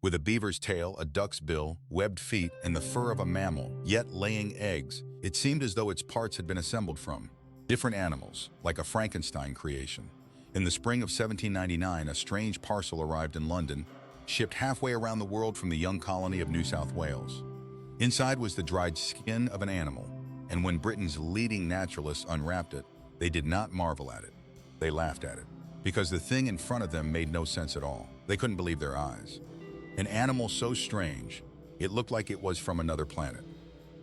with a beaver's tail, a duck's bill, webbed feet, and the fur of a mammal, yet laying eggs. It seemed as though its parts had been assembled from different animals, like a Frankenstein creation. In the spring of 1799, a strange parcel arrived in London, shipped halfway around the world from the young colony of New South Wales. Inside was the dried skin of an animal, and when Britain's leading naturalists unwrapped it, they did not marvel at it. They laughed at it, because the thing in front of them made no sense at all. They couldn't believe their eyes. An animal so strange, it looked like it was from another planet.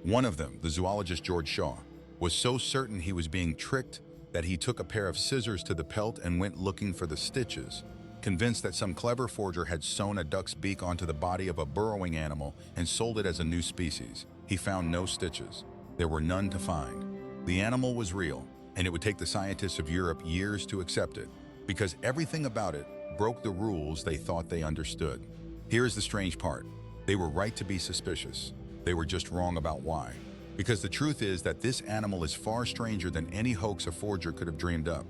One of them, the zoologist George Shaw, was so certain he was being tricked that he took a pair of scissors to the pelt and went looking for the stitches, convinced that some clever forger had sewn a duck's beak onto the body of a burrowing animal and sold it as a new species. He found no stitches. There were none to find. The animal was real, and it would take the scientists of Europe years to accept it, because everything about it broke the rules they thought they understood. Here is the strange part. They were right to be suspicious. They were just wrong about why. Because the truth is that this animal is far stranger than any hoax a forger could have dreamed up.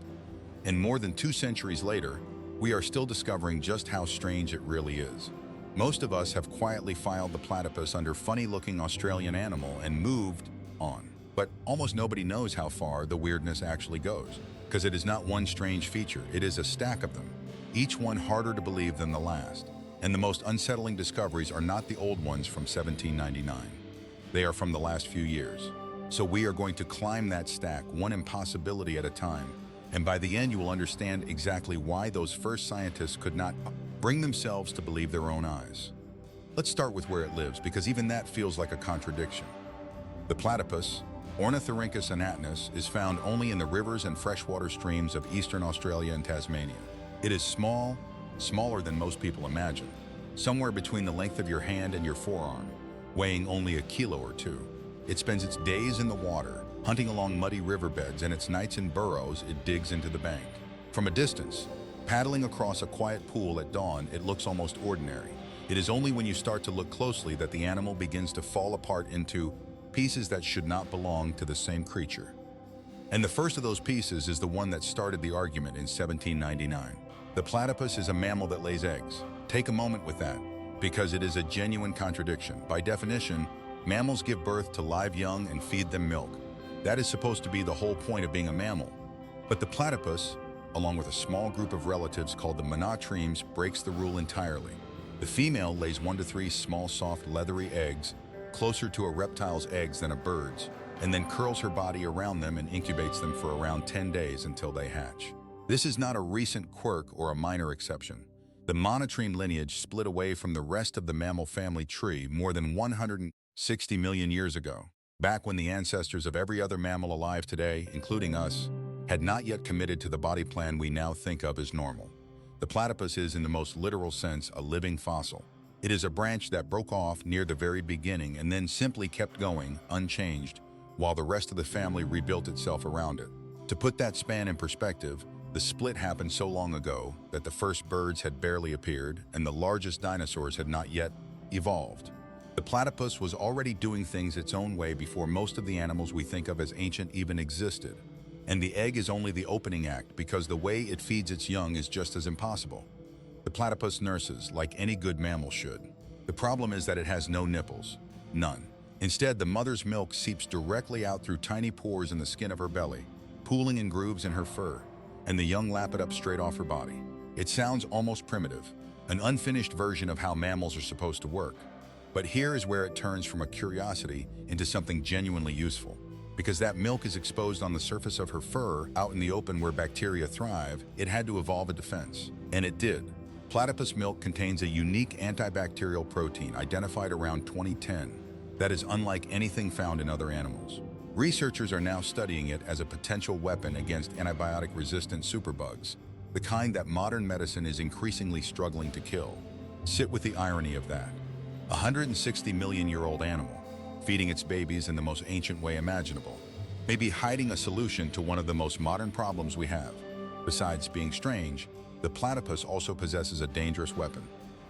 And more than 2 centuries later, we are still discovering just how strange it really is. Most of us have quietly filed the platypus under funny-looking Australian animal and moved on. But almost nobody knows how far the weirdness actually goes, because it is not one strange feature, it is a stack of them, each one harder to believe than the last. And the most unsettling discoveries are not the old ones from 1799. They are from the last few years. So we are going to climb that stack, one impossibility at a time, and by the end you will understand exactly why those first scientists could not bring themselves to believe their own eyes. Let's start with where it lives, because even that feels like a contradiction. The platypus, Ornithorhynchus anatinus, is found only in the rivers and freshwater streams of eastern Australia and Tasmania. It is small, smaller than most people imagine, somewhere between the length of your hand and your forearm, weighing only a kilo or 2. It spends its days in the water, hunting along muddy riverbeds, and its nights in burrows it digs into the bank. From a distance, paddling across a quiet pool at dawn, it looks almost ordinary. It is only when you start to look closely that the animal begins to fall apart into pieces that should not belong to the same creature. And the first of those pieces is the one that started the argument in 1799. The platypus is a mammal that lays eggs. Take a moment with that, because it is a genuine contradiction. By definition, mammals give birth to live young and feed them milk. That is supposed to be the whole point of being a mammal. But the platypus, along with a small group of relatives called the monotremes, breaks the rule entirely. The female lays 1 to 3 small, soft, leathery eggs, closer to a reptile's eggs than a bird's, and then curls her body around them and incubates them for around 10 days until they hatch. This is not a recent quirk or a minor exception. The monotreme lineage split away from the rest of the mammal family tree more than 160 million years ago, back when the ancestors of every other mammal alive today, including us, had not yet committed to the body plan we now think of as normal. The platypus is, in the most literal sense, a living fossil. It is a branch that broke off near the very beginning and then simply kept going, unchanged, while the rest of the family rebuilt itself around it. To put that span in perspective, the split happened so long ago that the first birds had barely appeared and the largest dinosaurs had not yet evolved. The platypus was already doing things its own way before most of the animals we think of as ancient even existed. And the egg is only the opening act, because the way it feeds its young is just as impossible. The platypus nurses like any good mammal should. The problem is that it has no nipples. None. Instead, the mother's milk seeps directly out through tiny pores in the skin of her belly, pooling in grooves in her fur, and the young lap it up straight off her body. It sounds almost primitive, an unfinished version of how mammals are supposed to work. But here is where it turns from a curiosity into something genuinely useful. Because that milk is exposed on the surface of her fur, out in the open where bacteria thrive, it had to evolve a defense. And it did. Platypus milk contains a unique antibacterial protein identified around 2010 that is unlike anything found in other animals. Researchers are now studying it as a potential weapon against antibiotic-resistant superbugs, the kind that modern medicine is increasingly struggling to kill. Sit with the irony of that. A 160-million-year-old animal, feeding its babies in the most ancient way imaginable, may be hiding a solution to one of the most modern problems we have. Besides being strange, the platypus also possesses a dangerous weapon.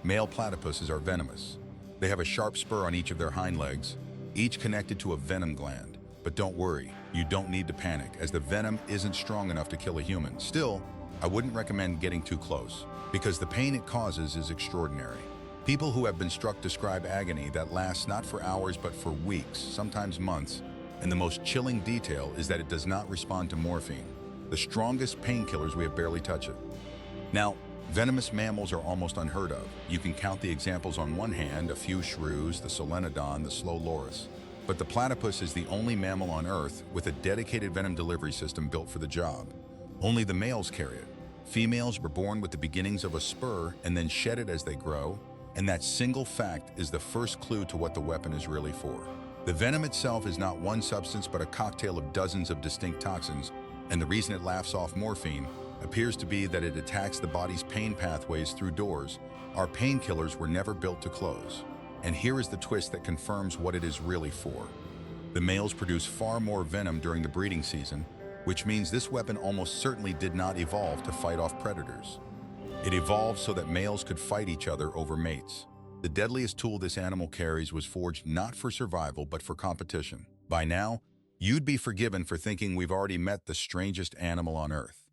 Male platypuses are venomous. They have a sharp spur on each of their hind legs, each connected to a venom gland. But don't worry, you don't need to panic, as the venom isn't strong enough to kill a human. Still, I wouldn't recommend getting too close, because the pain it causes is extraordinary. People who have been struck describe agony that lasts not for hours but for weeks, sometimes months, and the most chilling detail is that it does not respond to morphine, the strongest painkillers. We have barely touched it. Now, venomous mammals are almost unheard of. You can count the examples on one hand, a few shrews, the solenodon, the slow loris. But the platypus is the only mammal on Earth with a dedicated venom delivery system built for the job. Only the males carry it. Females were born with the beginnings of a spur and then shed it as they grow, and that single fact is the first clue to what the weapon is really for. The venom itself is not one substance but a cocktail of dozens of distinct toxins, and the reason it laughs off morphine appears to be that it attacks the body's pain pathways through doors. Our painkillers were never built to close. And here is the twist that confirms what it is really for. The males produce far more venom during the breeding season, which means this weapon almost certainly did not evolve to fight off predators. It evolved so that males could fight each other over mates. The deadliest tool this animal carries was forged not for survival but for competition. By now, you'd be forgiven for thinking we've already met the strangest animal on Earth.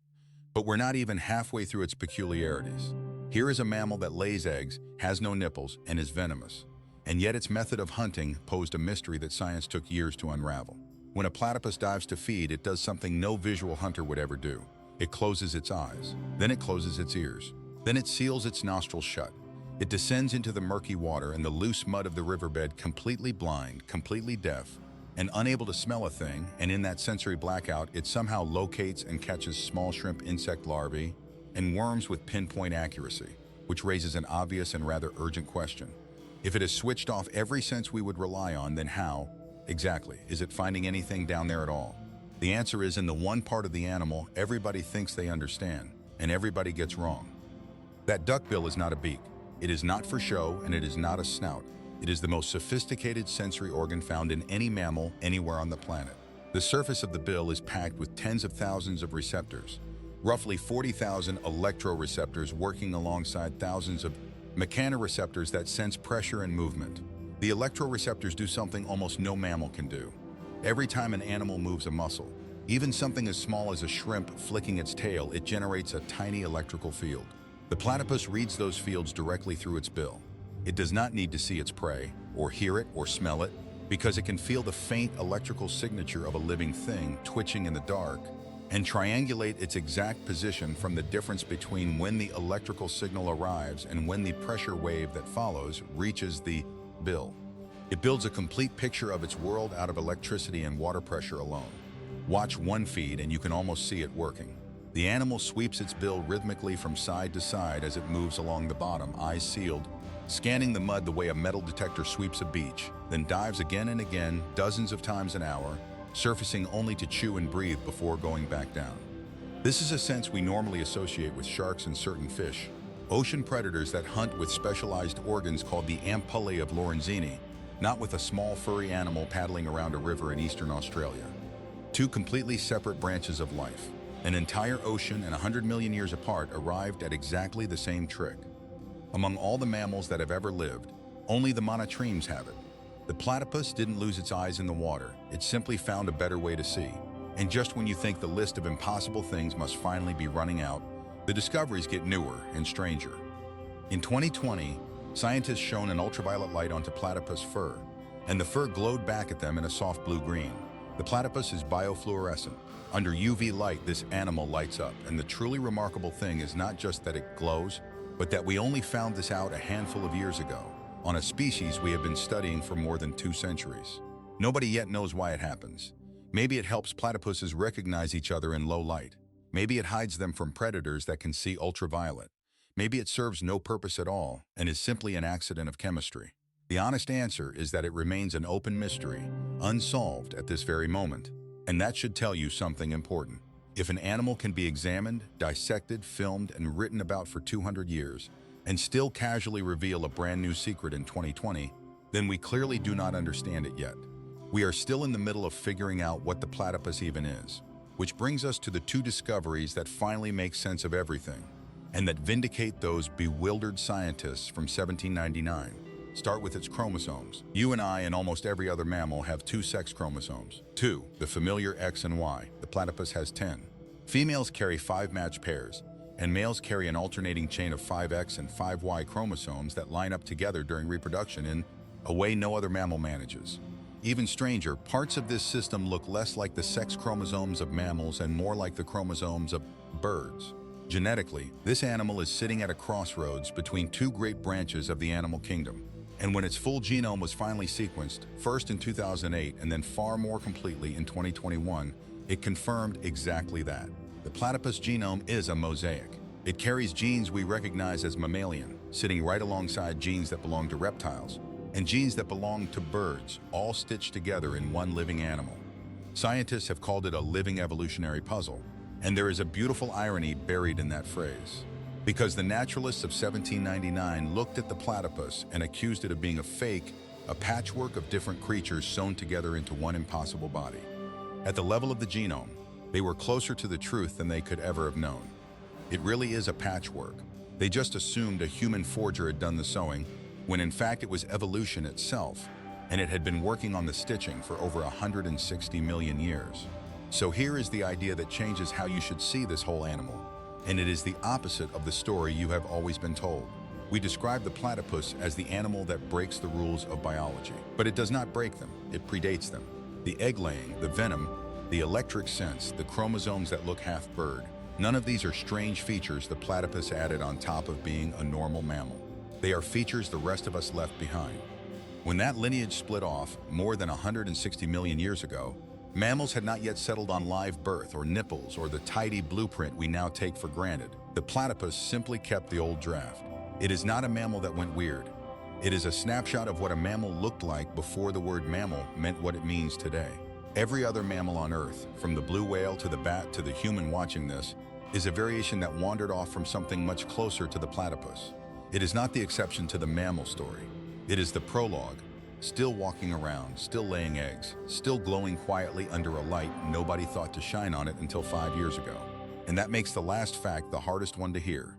But we're not even halfway through its peculiarities. Here is a mammal that lays eggs, has no nipples, and is venomous. And yet its method of hunting posed a mystery that science took years to unravel. When a platypus dives to feed, it does something no visual hunter would ever do. It closes its eyes, then it closes its ears, then it seals its nostrils shut. It descends into the murky water and the loose mud of the riverbed, completely blind, completely deaf, and unable to smell a thing, and in that sensory blackout, it somehow locates and catches small shrimp insect larvae and worms with pinpoint accuracy, which raises an obvious and rather urgent question. If it has switched off every sense we would rely on, then how, exactly, is it finding anything down there at all? The answer is in the one part of the animal everybody thinks they understand, and everybody gets wrong. That duckbill is not a beak. It is not for show, and it is not a snout. It is the most sophisticated sensory organ found in any mammal anywhere on the planet. The surface of the bill is packed with tens of thousands of receptors, roughly 40,000 electroreceptors working alongside thousands of mechanoreceptors that sense pressure and movement. The electroreceptors do something almost no mammal can do. Every time an animal moves a muscle, even something as small as a shrimp flicking its tail, it generates a tiny electrical field. The platypus reads those fields directly through its bill. It does not need to see its prey, or hear it, or smell it, because it can feel the faint electrical signature of a living thing twitching in the dark, and triangulate its exact position from the difference between when the electrical signal arrives and when the pressure wave that follows reaches the bill. It builds a complete picture of its world out of electricity and water pressure alone. Watch one feed and you can almost see it working. The animal sweeps its bill rhythmically from side to side as it moves along the bottom, eyes sealed, scanning the mud the way a metal detector sweeps a beach, then dives again and again, dozens of times an hour, surfacing only to chew and breathe before going back down. This is a sense we normally associate with sharks and certain fish, ocean predators that hunt with specialized organs called the ampullae of Lorenzini, not with a small furry animal paddling around a river in eastern Australia. Two completely separate branches of life, an entire ocean and 100 million years apart, arrived at exactly the same trick. Among all the mammals that have ever lived, only the monotremes have it. The platypus didn't lose its eyes in the water, it simply found a better way to see. And just when you think the list of impossible things must finally be running out, the discoveries get newer and stranger. In 2020, scientists shone an ultraviolet light onto platypus fur, and the fur glowed back at them in a soft blue-green. The platypus is biofluorescent. Under UV light, this animal lights up, and the truly remarkable thing is not just that it glows, but that we only found this out a handful of years ago, on a species we have been studying for more than 2 centuries. Nobody yet knows why it happens. Maybe it helps platypuses recognize each other in low light. Maybe it hides them from predators that can see ultraviolet. Maybe it serves no purpose at all and is simply an accident of chemistry. The honest answer is that it remains an open mystery, unsolved at this very moment. And that should tell you something important. If an animal can be examined, dissected, filmed, and written about for 200 years, and still casually reveal a brand new secret in 2020, then we clearly do not understand it yet. We are still in the middle of figuring out what the platypus even is, which brings us to the 2 discoveries that finally make sense of everything, and that vindicate those bewildered scientists from 1799. Start with its chromosomes. You and I and almost every other mammal have 2 sex chromosomes. 2, the familiar X and Y. The platypus has 10. Females carry 5 matched pairs, and males carry an alternating chain of 5X and 5Y chromosomes that line up together during reproduction in a way no other mammal manages. Even stranger, parts of this system look less like the sex chromosomes of mammals and more like the chromosomes of birds. Genetically, this animal is sitting at a crossroads between two great branches of the animal kingdom. And when its full genome was finally sequenced, first in 2008 and then far more completely in 2021, it confirmed exactly that. The platypus genome is a mosaic. It carries genes we recognize as mammalian, sitting right alongside genes that belong to reptiles, and genes that belong to birds, all stitched together in one living animal. Scientists have called it a living evolutionary puzzle, and there is a beautiful irony buried in that phrase. Because the naturalists of 1799 looked at the platypus and accused it of being a fake, a patchwork of different creatures sewn together into one impossible body. At the level of the genome, they were closer to the truth than they could ever have known. It really is a patchwork. They just assumed a human forger had done the sewing, when in fact it was evolution itself, and it had been working on the stitching for over 160 million years. So here is the idea that changes how you should see this whole animal, and it is the opposite of the story you have always been told. We describe the platypus as the animal that breaks the rules of biology, but it does not break them, it predates them. The egg-laying, the venom, the electric sense, the chromosomes that look half bird, none of these are strange features the platypus added on top of being a normal mammal. They are features the rest of us left behind. When that lineage split off more than 160 million years ago, mammals had not yet settled on live birth or nipples or the tidy blueprint we now take for granted. The platypus simply kept the old draft. It is not a mammal that went weird. It is a snapshot of what a mammal looked like before the word mammal meant what it means today. Every other mammal on Earth, from the blue whale to the bat to the human watching this, is a variation that wandered off from something much closer to the platypus. It is not the exception to the mammal story. It is the prologue, still walking around, still laying eggs, still glowing quietly under a light nobody thought to shine on it until 5 years ago. And that makes the last fact the hardest one to hear.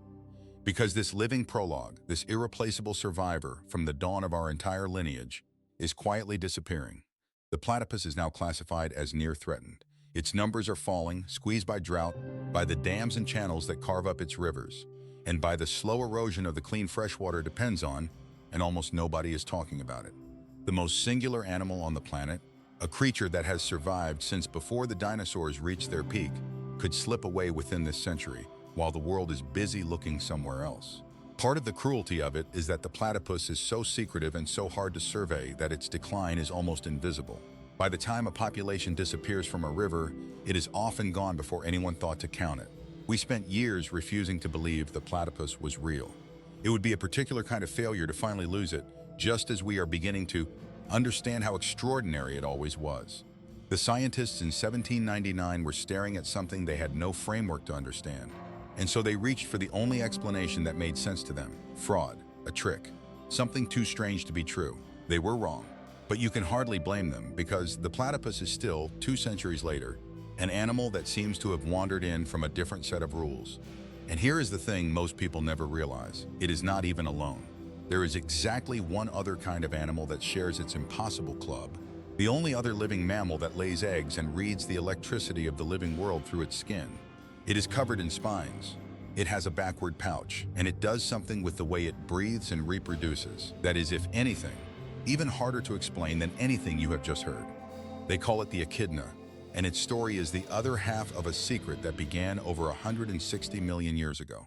Because this living prologue, this irreplaceable survivor from the dawn of our entire lineage, is quietly disappearing. The platypus is now classified as near threatened. Its numbers are falling, squeezed by drought, by the dams and channels that carve up its rivers, and by the slow erosion of the clean freshwater it depends on, and almost nobody is talking about it. The most singular animal on the planet, a creature that has survived since before the dinosaurs reached their peak, could slip away within this century, while the world is busy looking somewhere else. Part of the cruelty of it is that the platypus is so secretive and so hard to survey that its decline is almost invisible. By the time a population disappears from a river, it is often gone before anyone thought to count it. We spent years refusing to believe the platypus was real. It would be a particular kind of failure to finally lose it, just as we are beginning to understand how extraordinary it always was. The scientists in 1799 were staring at something they had no framework to understand, and so they reached for the only explanation that made sense to them: fraud, a trick, something too strange to be true. They were wrong, but you can hardly blame them because the platypus is still, 2 centuries later, an animal that seems to have wandered in from a different set of rules. And here is the thing most people never realize: it is not even alone. There is exactly one other kind of animal that shares its impossible club. The only other living mammal that lays eggs and reads the electricity of the living world through its skin. It is covered in spines. It has a backward pouch, and it does something with the way it breathes and reproduces that is, if anything, even harder to explain than anything you have just heard. They call it the echidna, and its story is the other half of a secret that began over 160 million years ago.